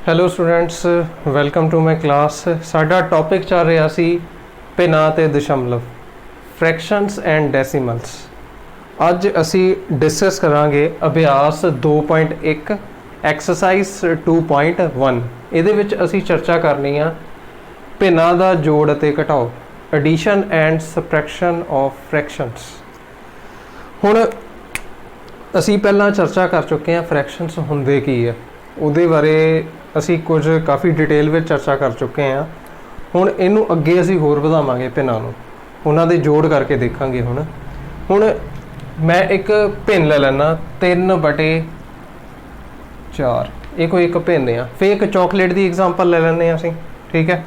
hello students, welcome to my class. ਸਾਡਾ ਟੌਪਿਕ ਚੱਲ ਰਿਹਾ ਸੀ ਭਿੰਨਾਂ ਤੇ ਦਸ਼ਮਲਵ, ਫ੍ਰੈਕਸ਼ਨਸ ਐਂਡ ਡੈਸੀਮਲਸ। ਅੱਜ ਅਸੀਂ ਡਿਸਕਸ ਕਰਾਂਗੇ ਅਭਿਆਸ 2.1 ਐਕਸਰਸਾਈਜ਼ 2.1। ਇਹਦੇ ਵਿੱਚ ਅਸੀਂ ਚਰਚਾ ਕਰਨੀ ਆ ਭਿੰਨਾਂ ਦਾ ਜੋੜ ਅਤੇ ਘਟਾਓ, ਐਡੀਸ਼ਨ ਐਂਡ ਸਬਟ੍ਰੈਕਸ਼ਨ ਆਫ ਫ੍ਰੈਕਸ਼ਨਸ। ਹੁਣ ਅਸੀਂ ਪਹਿਲਾਂ ਚਰਚਾ ਕਰ ਚੁੱਕੇ ਹਾਂ ਫ੍ਰੈਕਸ਼ਨਸ ਹੁੰਦੇ ਕੀ ਆ, ਉਹਦੇ ਬਾਰੇ ਅਸੀਂ ਕੁਝ ਕਾਫੀ ਡਿਟੇਲ ਵਿੱਚ ਚਰਚਾ ਕਰ ਚੁੱਕੇ ਹਾਂ। ਹੁਣ ਇਹਨੂੰ ਅੱਗੇ ਅਸੀਂ ਹੋਰ ਵਧਾਵਾਂਗੇ, ਭਿੰਨਾਂ ਨੂੰ ਉਹਨਾਂ ਦੇ ਜੋੜ ਕਰਕੇ ਦੇਖਾਂਗੇ। ਹੁਣ ਮੈਂ ਇੱਕ ਭਿੰਨ ਲੈ ਲੈਣਾ 3/4, ਇਹ ਕੋਈ ਇੱਕ ਭਿੰਨ ਆ। ਫਿਰ ਇੱਕ ਚਾਕਲੇਟ ਦੀ ਐਗਜ਼ਾਮਪਲ ਲੈ ਲੈਂਦੇ ਹਾਂ ਅਸੀਂ, ਠੀਕ ਹੈ।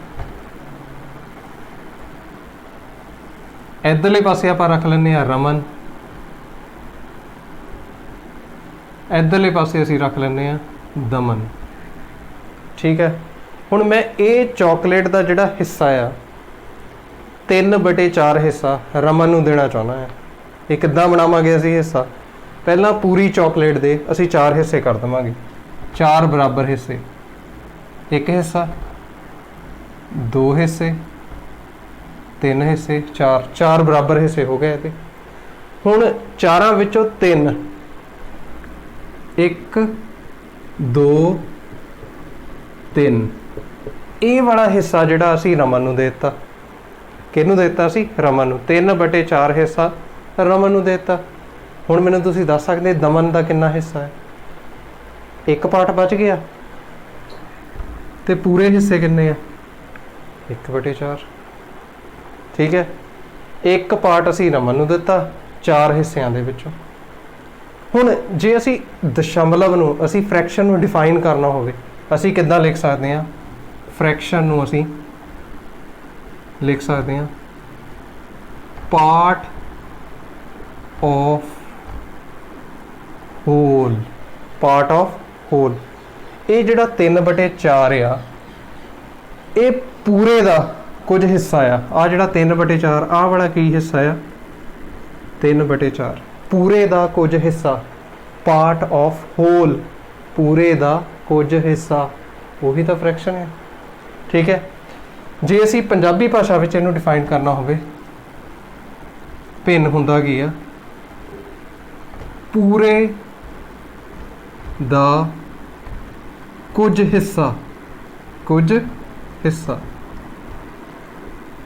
ਇੱਧਰਲੇ ਪਾਸੇ ਆਪਾਂ ਰੱਖ ਲੈਂਦੇ ਹਾਂ ਰਮਨ, ਇੱਧਰਲੇ ਪਾਸੇ ਅਸੀਂ ਰੱਖ ਲੈਂਦੇ ਹਾਂ ਦਮਨ, ਠੀਕ ਹੈ। ਹੁਣ ਮੈਂ ਇਹ ਚਾਕਲੇਟ ਦਾ ਜਿਹੜਾ ਹਿੱਸਾ ਆ 3/4 ਹਿੱਸਾ ਰਮਨ ਨੂੰ ਦੇਣਾ ਚਾਹੁੰਦਾ ਹਾਂ। ਇਹ ਕਿੱਦਾਂ ਬਣਾਵਾਂਗੇ ਅਸੀਂ ਹਿੱਸਾ? ਪਹਿਲਾਂ ਪੂਰੀ ਚਾਕਲੇਟ ਦੇ ਅਸੀਂ 4 ਹਿੱਸੇ ਕਰ ਦੇਵਾਂਗੇ, 4 ਬਰਾਬਰ ਹਿੱਸੇ, ਇੱਕ ਹਿੱਸਾ, 2 ਹਿੱਸੇ, 3 ਹਿੱਸੇ, 4 ਬਰਾਬਰ ਹਿੱਸੇ ਹੋ ਗਏ। ਤੇ ਹੁਣ 4 ਵਿੱਚੋਂ 3, 1 2 3, ਇਹ ਵਾਲਾ ਹਿੱਸਾ ਜਿਹੜਾ ਅਸੀਂ ਰਮਨ ਨੂੰ ਦੇ ਦਿੱਤਾ। ਕਿਹਨੂੰ ਦੇ ਦਿੱਤਾ ਸੀ? ਰਮਨ ਨੂੰ। 3/4 ਹਿੱਸਾ ਰਮਨ ਨੂੰ ਦੇ ਦਿੱਤਾ। ਹੁਣ ਮੈਨੂੰ ਤੁਸੀਂ ਦੱਸ ਸਕਦੇ ਦਮਨ ਦਾ ਕਿੰਨਾ ਹਿੱਸਾ ਹੈ? ਇੱਕ ਪਾਰਟ ਬਚ ਗਿਆ ਤੇ ਪੂਰੇ ਹਿੱਸੇ ਕਿੰਨੇ ਆ? 1/4, ਠੀਕ ਹੈ। ਇੱਕ ਪਾਰਟ ਅਸੀਂ ਰਮਨ ਨੂੰ ਦਿੱਤਾ 4 ਹਿੱਸਿਆਂ ਦੇ ਵਿੱਚੋਂ। ਹੁਣ ਜੇ ਅਸੀਂ ਦਸ਼ਮਲਵ ਨੂੰ, ਅਸੀਂ ਫ੍ਰੈਕਸ਼ਨ ਨੂੰ ਡਿਫਾਈਨ ਕਰਨਾ ਹੋਵੇ, ਅਸੀਂ ਕਿੱਦਾਂ ਲਿਖ ਸਕਦੇ ਹਾਂ? ਫ੍ਰੈਕਸ਼ਨ ਨੂੰ ਅਸੀਂ ਲਿਖ ਸਕਦੇ ਹਾਂ part of whole, part of whole. ਇਹ ਜਿਹੜਾ 3/4 ਆ, ਇਹ ਪੂਰੇ ਦਾ ਕੁਝ ਹਿੱਸਾ ਆ। ਆ ਜਿਹੜਾ 3/4, ਆਹ ਵਾਲਾ ਕੀ ਹਿੱਸਾ ਆ? 3/4 ਪੂਰੇ ਦਾ ਕੁਝ ਹਿੱਸਾ, ਪਾਰਟ ਆਫ ਹੋਲ, ਪੂਰੇ ਦਾ ਕੁਝ ਹਿੱਸਾ, ਉਹੀ ਤਾਂ ਫ੍ਰੈਕਸ਼ਨ ਹੈ, ਠੀਕ ਹੈ। ਜੇ ਅਸੀਂ ਪੰਜਾਬੀ ਭਾਸ਼ਾ ਵਿੱਚ ਇਹਨੂੰ ਡਿਫਾਈਨ ਕਰਨਾ ਹੋਵੇ, ਭਿੰਨ ਹੁੰਦਾ ਕੀ ਆ? पूरे दा कुछ हिस्सा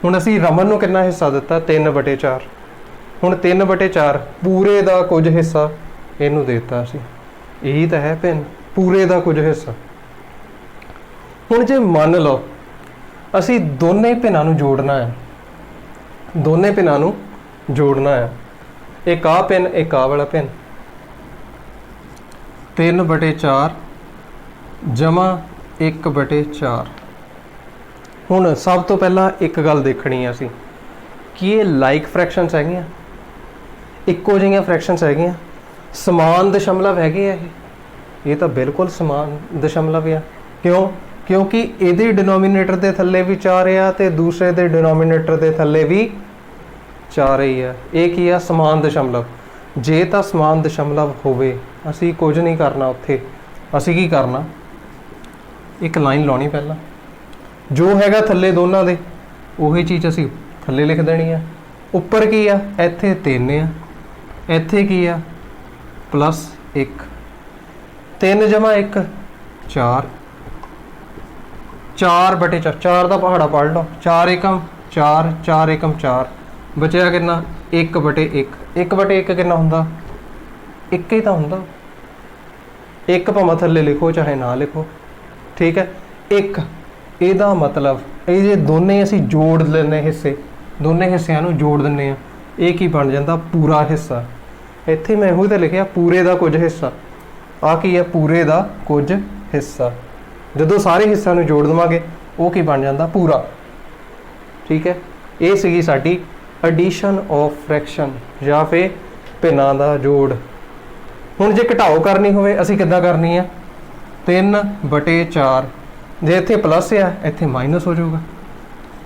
हुण असीं रमन नूं कितना हिस्सा दिता 3/4 हुण 3/4 पूरे दा कुछ हिस्सा इहनूं देता असीं यही तो है भिन्न पूरे दा कुछ हिस्सा। हुण जे मान लो असीं दोने भिन्नां नूं जोड़ना है एक आ भिन्न एक आ वाला भिन्न 3/4 जमा 1/4। हुण सब तो पहला एक गल देखनी है असीं कि ये लाइक फ्रैक्शनस हैगियां इक्को जिहियां फ्रैक्शनस हैगियां समान दशमलव हैगे आ ये तो बिल्कुल समान दशमलव आ क्यों क्योंकि इहदे डिनोमीनेटर के थल्ले भी 4 आ ते दूसरे दे डिनोमीनेटर के थल्ले भी 4 ही है। ये की आ समान दशमलव जे तो समान दशमलव होवे असीं कुछ नहीं करना उत्थे असीं की करना एक लाइन लाउणी पहला जो हैगा थल्ले दोनों दे उही चीज़ असीं थल्ले लिख देनी है। उपर की आ इत्थे 3 आ इत्थे की आ +1 3 जमा 1 4 4/4 4 का पहाड़ा पढ़ लो 4 एकम 4 4 एकम 4 बचया कितना 1/1 1/1 कितना हुंदा 1 ही तो हुंदा 1 भावें थल्ले लिखो चाहे ना लिखो ठीक है। 1 ਇਹਦਾ मतलब ਇਹ ਜੇ ਦੋਨੇ ਅਸੀਂ जोड़ ਲੈਨੇ हिस्से दोनों हिस्सों ਨੂੰ जोड़ ਦਿੰਨੇ ਆ ਇਹ ਕੀ ਬਣ ਜਾਂਦਾ पूरा हिस्सा। ਇੱਥੇ मैं ਇਹੋ ਤਾਂ ਲਿਖਿਆ पूरे ਦਾ कुछ हिस्सा ਆ ਕੀ ਹੈ पूरे ਦਾ कुछ हिस्सा ਜਦੋਂ ਸਾਰੇ ਹਿੱਸਿਆਂ ਨੂੰ जोड़ ਦੇਵਾਂਗੇ ਉਹ ਕੀ ਬਣ ਜਾਂਦਾ पूरा ठीक है। ਇਹ ਸੀਗੀ ਸਾਡੀ एडिशन ऑफ फ्रैक्शन ਜਾਂ ਫਿਰ ਭਿੰਨਾਂ ਦਾ जोड़। ਹੁਣ ਜੇ ਘਟਾਓ ਕਰਨੀ ਹੋਵੇ ਅਸੀਂ ਕਿੱਦਾਂ ਕਰਨੀ ਆ 3/4 जे इत्थे प्लस आ इत्थे माइनस हो जाऊगा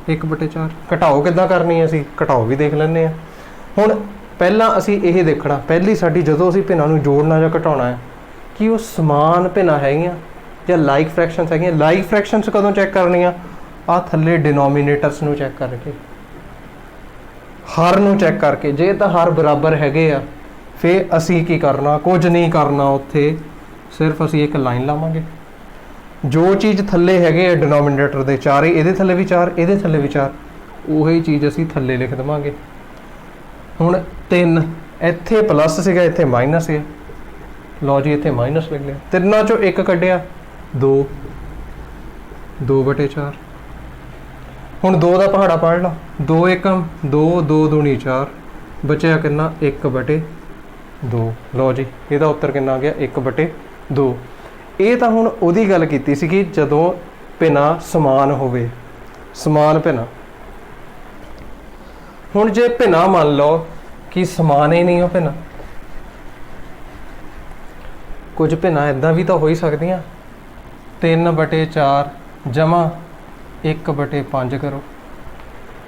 1/4 घटाओ किद्दां करनी है असीं घटाओ भी देख लैंदे आ। हुण पहलां असीं इह देखना पहली साडी जदों असीं भिन्नां नूं जोड़ना जां घटाउणा है कि वो समान भिन्नां हैगियां जां लाइक फ्रैक्शनस हैगियां। लाइक फ्रैक्शनस कदों चैक करनियां आ थल्ले डिनोमीनेटर्स नूं चैक करके हर नूं चैक करके जे तां हर बराबर हैगे आ फिर असीं की करना कुछ नहीं करना उत्थे सिर्फ असीं एक लाइन लावांगे जो चीज़ थल्ले हैगे डिनोमीनेटर के 4 ये थल्ले भी 4 ये थल्ले भी 4 उही चीज़ असीं थल्ले लिख देवांगे। हुण 3 इत्थे प्लस सीगा इत्थे माइनस है लो जी इत्थे माइनस लिख लिया 3 चों 1 कढ़िया 2 2/4 हुण 2 का पहाड़ा पढ़ लो 2 एकम 2 2 दूनी 4 बचया कितना 1/2 लो जी इसदा उत्तर कितना आ गया 1/2। ਇਹ ਤਾਂ ਹੁਣ ਉਹਦੀ ਗੱਲ ਕੀਤੀ ਸੀ ਕਿ ਜਦੋਂ ਭਿੰਨਾਂ ਸਮਾਨ ਹੋਵੇ ਸਮਾਨ ਭਿੰਨਾਂ। ਹੁਣ ਜੇ ਭਿੰਨਾਂ ਮੰਨ ਲਓ ਕਿ ਸਮਾਨ ਹੀ ਨਹੀਂ ਉਹ ਭਿੰਨਾਂ ਕੁਝ ਭਿੰਨਾਂ ਇਦਾਂ ਵੀ ਤਾਂ ਹੋ ਹੀ ਸਕਦੀਆਂ 3/4 ਜਮਾ 1/5 ਕਰੋ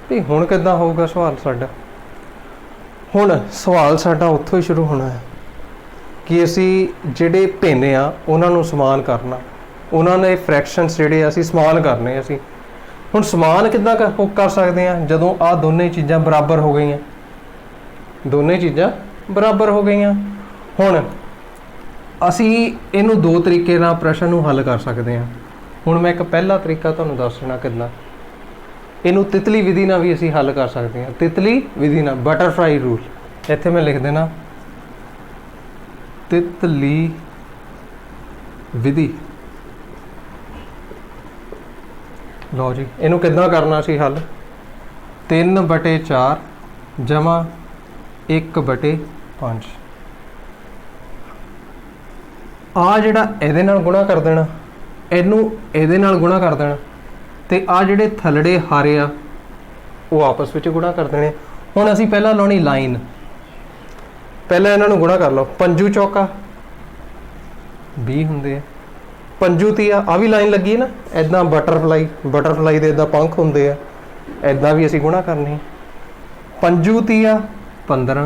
ਵੀ ਹੁਣ ਕਿੱਦਾਂ ਹੋਊਗਾ ਸਵਾਲ ਸਾਡਾ। ਹੁਣ ਸਵਾਲ ਸਾਡਾ ਉੱਥੋਂ ਹੀ ਸ਼ੁਰੂ ਹੋਣਾ ਹੈ कि असी जिहड़े भिन्न आ उन्हां नूं समान करना उन्हां दे फ्रैक्शनस जिहड़े असी समान करने असी। हुण समान किद्दां कर सकते हैं जदों आ दोने चीज़ां बराबर हो गई दोने चीज़ां बराबर हो गई। हुण असी इहनूं 2 तरीके नाल प्रश्न नूं हल कर सकते हैं। हुण मैं एक पहला तरीका तुहानूं दसना किद्दां इहनूं तितली विधि नाल भी असी हल कर सकते हैं। तितली विधि नाल बटरफ्लाई रूल इत्थे मैं लिख देना तितली विधि। लो जी इनू किद्दां करना सी हल 3/4 जमा 1/5 आ जिहड़ा इहदे नाल गुणा कर देना इनू इहदे नाल गुणा कर देना ते आ जिहड़े थलड़े हारे आ वो आपस विच गुणा कर देने। हुण असीं पहलां लाउणी लाइन पहले इन्हों गुणा कर लो 5 चौका 20 होंगे 5 तीया आ भी लाइन लगी है ना इदा बटरफ्लाई के इदा पंख होंगे इदा भी असी गुणा करनी 5 तीया 15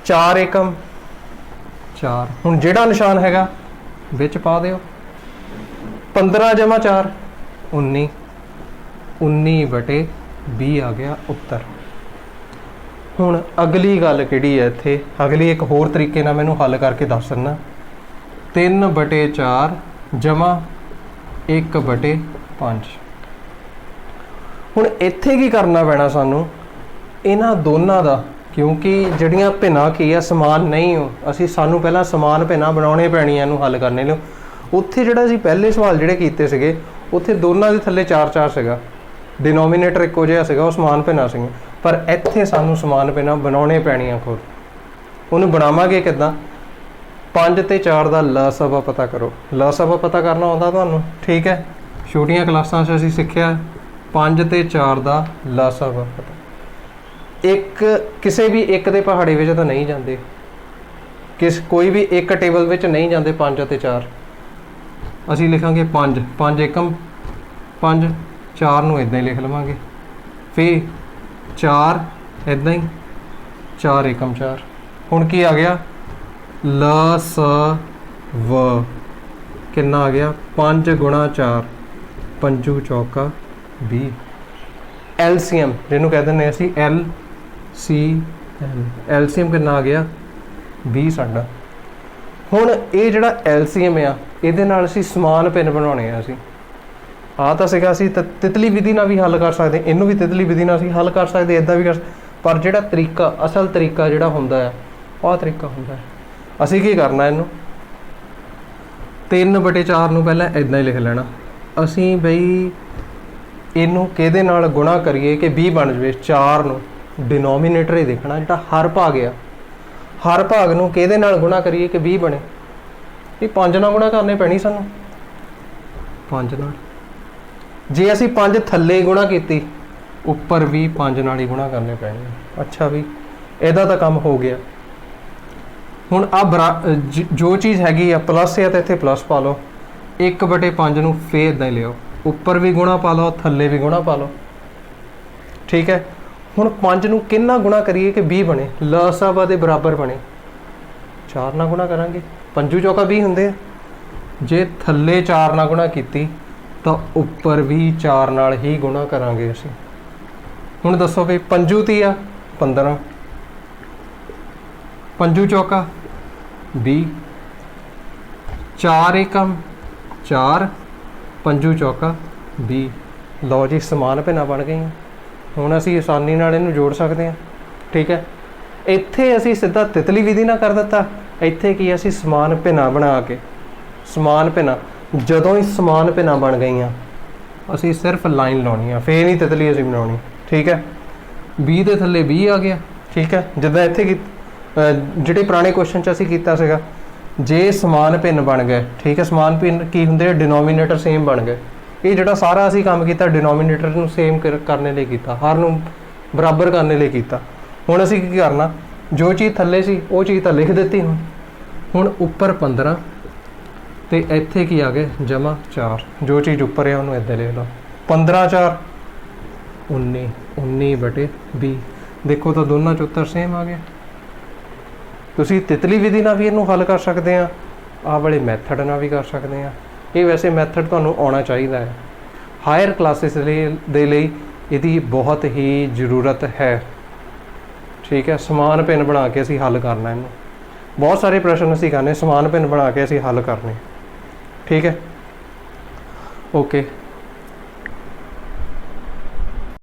4 एकम 4 हुण जिहड़ा निशान हैगा विच पा दिओ 15 जमा 4 19 19/20 आ गया उत्तर। ਹੁਣ ਅਗਲੀ ਗੱਲ ਕਿਹੜੀ ਹੈ ਇੱਥੇ, ਅਗਲੀ ਇੱਕ ਹੋਰ ਤਰੀਕੇ ਨਾਲ ਮੈਨੂੰ ਹੱਲ ਕਰਕੇ ਦੱਸ ਦਿੰਨਾ। 3/4 ਜਮਾ 1/5। ਹੁਣ ਇੱਥੇ ਕੀ ਕਰਨਾ ਪੈਣਾ ਸਾਨੂੰ, ਇਹਨਾਂ ਦੋਨਾਂ ਦਾ, ਕਿਉਂਕਿ ਜਿਹੜੀਆਂ ਭਿੰਨਾਂ ਕੀ ਆ ਸਮਾਨ ਨਹੀਂ ਹੋ, ਅਸੀਂ ਸਾਨੂੰ ਪਹਿਲਾਂ ਸਮਾਨ ਭਿੰਨਾਂ ਬਣਾਉਣੇ ਪੈਣੀਆਂ ਇਹਨੂੰ ਹੱਲ ਕਰਨੇ ਲਈ। ਉੱਥੇ ਜਿਹੜਾ ਅਸੀਂ ਪਹਿਲੇ ਸਵਾਲ ਜਿਹੜੇ ਕੀਤੇ ਸੀਗੇ ਉੱਥੇ ਦੋਨਾਂ ਦੇ ਥੱਲੇ 4-4 ਸੀਗਾ, ਡਿਨੋਮੀਨੇਟਰ ਇੱਕੋ ਜਿਹਾ ਸੀਗਾ, ਉਹ ਸਮਾਨ ਭਿੰਨਾਂ ਸੀਗੀਆਂ। ਪਰ ਇੱਥੇ ਸਾਨੂੰ ਸਮਾਨ ਭਿੰਨਾਂ ਬਣਾਉਣੇ ਪੈਣੀਆਂ ਖੁਦ। ਉਹਨੂੰ ਬਣਾਵਾਂਗੇ ਕਿੱਦਾਂ, 5 ਤੇ 4 ਦਾ ਲਸਾ ਪਤਾ ਕਰੋ। ਲਸਾ ਪਤਾ ਕਰਨਾ ਆਉਂਦਾ ਤੁਹਾਨੂੰ, ਠੀਕ ਹੈ, ਛੋਟੀਆਂ ਕਲਾਸਾਂ 'ਚ ਅਸੀਂ ਸਿੱਖਿਆ 5 ਤੇ 4 ਦਾ ਲਸਾ ਪਤਾ। ਇੱਕ ਕਿਸੇ ਵੀ ਇੱਕ ਦੇ ਪਹਾੜੇ ਵਿੱਚ ਤਾਂ ਨਹੀਂ ਜਾਂਦੇ, ਕੋਈ ਵੀ ਇੱਕ ਟੇਬਲ ਵਿੱਚ ਨਹੀਂ ਜਾਂਦੇ 5 ਅਤੇ 4। ਅਸੀਂ ਲਿਖਾਂਗੇ 5, 5 ਏਕਮ 5, 4 ਨੂੰ ਇੱਦਾਂ ਹੀ ਲਿਖ ਲਵਾਂਗੇ, ਫਿਰ 4 ਇੱਦਾਂ ਹੀ, 4 ਏਕਮ 4। ਹੁਣ ਕੀ ਆ ਗਿਆ, ਲ ਸ ਵ ਕਿੰਨਾ ਆ ਗਿਆ, 5 ਗੁਣਾ 4, 5 ਚੌਕਾ 20। ਐਲਸੀਐਮ ਜਿਹਨੂੰ ਕਹਿ ਦਿੰਦੇ ਅਸੀਂ ਐਲਸੀਐਮ ਕਿੰਨਾ ਆ ਗਿਆ, 20 ਸਾਡਾ। ਹੁਣ ਇਹ ਜਿਹੜਾ ਐਲਸੀਐਮ ਆ ਇਹਦੇ ਨਾਲ ਅਸੀਂ ਸਮਾਨ ਭਿੰਨ ਬਣਾਉਣੇ ਆ। ਅਸੀਂ ਤਾਂ ਸੀਗਾ ਅਸੀਂ ਤਿਤਲੀ ਵਿਧੀ ਨਾਲ ਵੀ ਹੱਲ ਕਰ ਸਕਦੇ, ਇਹਨੂੰ ਵੀ ਤਿਤਲੀ ਵਿਧੀ ਨਾਲ ਅਸੀਂ ਹੱਲ ਕਰ ਸਕਦੇ, ਇੱਦਾਂ ਵੀ ਕਰ, ਪਰ ਜਿਹੜਾ ਤਰੀਕਾ, ਅਸਲ ਤਰੀਕਾ ਜਿਹੜਾ ਹੁੰਦਾ ਆ ਆਹ ਤਰੀਕਾ ਹੁੰਦਾ ਹੈ। ਅਸੀਂ ਕੀ ਕਰਨਾ, ਇਹਨੂੰ 3/4 ਨੂੰ ਪਹਿਲਾਂ ਇੱਦਾਂ ਹੀ ਲਿਖ ਲੈਣਾ। ਅਸੀਂ ਬਈ ਇਹਨੂੰ ਕਿਹਦੇ ਨਾਲ ਗੁਣਾ ਕਰੀਏ ਕਿ 20 ਬਣ ਜਾਵੇ, 4 ਨੂੰ ਡਿਨੋਮੀਨੇਟਰ ਹੀ ਦੇਖਣਾ, ਜਿਹੜਾ ਹਰ ਭਾਗ ਆ, ਹਰ ਭਾਗ ਨੂੰ ਕਿਹਦੇ ਨਾਲ ਗੁਣਾ ਕਰੀਏ ਕਿ 20 ਬਣੇ। ਇਹ 5 ਨਾਲ ਗੁਣਾ ਕਰਨੇ ਪੈਣੀ ਸਾਨੂੰ, 5 ਨਾਲ। ਜੇ ਅਸੀਂ 5 ਥੱਲੇ ਗੁਣਾ ਕੀਤੀ, ਉੱਪਰ ਵੀ 5 ਨਾਲ ਹੀ ਗੁਣਾ ਕਰਨੇ ਪੈਣੇ। ਅੱਛਾ ਵੀ ਇਹਦਾ ਤਾਂ ਕੰਮ ਹੋ ਗਿਆ। ਹੁਣ ਜੋ ਚੀਜ਼ ਹੈਗੀ ਆ ਪਲੱਸ ਆ ਤਾਂ ਇੱਥੇ ਪਲੱਸ ਪਾ ਲਓ, 1/5 ਨੂੰ ਫੇਰ ਇੱਦਾਂ ਹੀ ਲਿਓ, ਉੱਪਰ ਵੀ ਗੁਣਾ ਪਾ ਲਓ, ਥੱਲੇ ਵੀ ਗੁਣਾ ਪਾ ਲਓ, ਠੀਕ ਹੈ। ਹੁਣ 5 ਨੂੰ ਕਿੰਨਾ ਗੁਣਾ ਕਰੀਏ ਕਿ 20 ਬਣੇ, ਲਸਾ ਦੇ ਬਰਾਬਰ ਬਣੇ, 4 ਨਾਲ ਗੁਣਾ ਕਰਾਂਗੇ, 5 ਚੌਕਾ 20 ਹੁੰਦੇ ਆ। ਜੇ ਥੱਲੇ 4 ਨਾਲ ਗੁਣਾ ਕੀਤੀ ਤਾਂ ਉੱਪਰ ਵੀ 4 ਨਾਲ ਹੀ ਗੁਣਾ ਕਰਾਂਗੇ ਅਸੀਂ। ਹੁਣ ਦੱਸੋ ਵੀ 5 ਤੀ ਆ 15, 5 ਚੌਕਾ 20, 4 ਏਕਮ 4, 5 ਚੌਕਾ 20। ਲਓ ਜੀ ਸਮਾਨ ਭਿੰਨਾਂ ਬਣ ਗਈਆਂ। ਹੁਣ ਅਸੀਂ ਆਸਾਨੀ ਨਾਲ ਇਹਨੂੰ ਜੋੜ ਸਕਦੇ ਹਾਂ, ਠੀਕ ਹੈ। ਇੱਥੇ ਅਸੀਂ ਸਿੱਧਾ ਤਿਤਲੀ ਵਿਧੀ ਨਾਲ ਕਰ ਦਿੱਤਾ, ਇੱਥੇ ਕੀ ਅਸੀਂ ਸਮਾਨ ਭਿੰਨਾਂ ਬਣਾ ਕੇ, ਸਮਾਨ ਭਿੰਨਾਂ ਜਦੋਂ ਹੀ ਸਮਾਨ ਭਿੰਨਾਂ ਬਣ ਗਈਆਂ ਅਸੀਂ ਸਿਰਫ ਲਾਈਨ ਲਾਉਣੀ ਆ, ਫੇਰ ਨਹੀਂ ਤਿਤਲੀ ਅਸੀਂ ਬਣਾਉਣੀ, ਠੀਕ ਹੈ। 20 ਦੇ ਥੱਲੇ 20 ਆ ਗਿਆ, ਠੀਕ ਹੈ। ਜਿੱਦਾਂ ਇੱਥੇ ਜਿਹੜੇ ਪੁਰਾਣੇ ਕੁਐਸਚਨ 'ਚ ਅਸੀਂ ਕੀਤਾ ਸੀਗਾ, ਜੇ ਸਮਾਨ ਭਿੰਨ ਬਣ ਗਏ, ਠੀਕ ਹੈ, ਸਮਾਨ ਭਿੰਨ ਕੀ ਹੁੰਦੇ, ਡਿਨੋਮੀਨੇਟਰ ਸੇਮ ਬਣ ਗਏ। ਇਹ ਜਿਹੜਾ ਸਾਰਾ ਅਸੀਂ ਕੰਮ ਕੀਤਾ ਡਿਨੋਮੀਨੇਟਰ ਨੂੰ ਸੇਮ ਕਰਨੇ ਲਈ ਕੀਤਾ, ਹਰ ਨੂੰ ਬਰਾਬਰ ਕਰਨੇ ਲਈ ਕੀਤਾ। ਹੁਣ ਅਸੀਂ ਕੀ ਕਰਨਾ, ਜੋ ਚੀਜ਼ ਥੱਲੇ ਸੀ ਉਹ ਚੀਜ਼ ਤਾਂ ਲਿਖ ਦਿੱਤੀ। ਹੁਣ ਉੱਪਰ 15 ਤੇ ਇੱਥੇ ਕੀ ਆ ਗਏ, ਜਮਾ 4, ਜੋ ਚੀਜ਼ ਉੱਪਰ ਹੈ ਉਹਨੂੰ ਇੱਦਾਂ ਲਿਖ ਲਓ, 15 4 19, 19/20। ਦੇਖੋ ਤਾਂ ਦੋਨਾਂ 'ਚ ਉੱਤਰ ਸੇਮ ਆ ਗਿਆ। ਤੁਸੀਂ ਤਿਤਲੀ ਵਿਧੀ ਨਾਲ ਵੀ ਇਹਨੂੰ ਹੱਲ ਕਰ ਸਕਦੇ ਆ, ਆਹ ਵਾਲੇ ਮੈਥਡ ਨਾਲ ਵੀ ਕਰ ਸਕਦੇ ਆ। ਇਹ ਵੈਸੇ ਮੈਥਡ ਤੁਹਾਨੂੰ ਆਉਣਾ ਚਾਹੀਦਾ ਹੈ, ਹਾਇਰ ਕਲਾਸਿਸ ਦੇ ਲਈ ਇਹਦੀ ਬਹੁਤ ਹੀ ਜ਼ਰੂਰਤ ਹੈ, ਠੀਕ ਹੈ। ਸਮਾਨ ਭਿੰਨ ਬਣਾ ਕੇ ਅਸੀਂ ਹੱਲ ਕਰਨਾ ਇਹਨੂੰ, ਬਹੁਤ ਸਾਰੇ ਪ੍ਰਸ਼ਨ ਅਸੀਂ ਕਰਨੇ ਸਮਾਨ ਭਿੰਨ ਬਣਾ ਕੇ ਅਸੀਂ ਹੱਲ ਕਰਨੇ, ਠੀਕ ਹੈ। ਓਕੇ।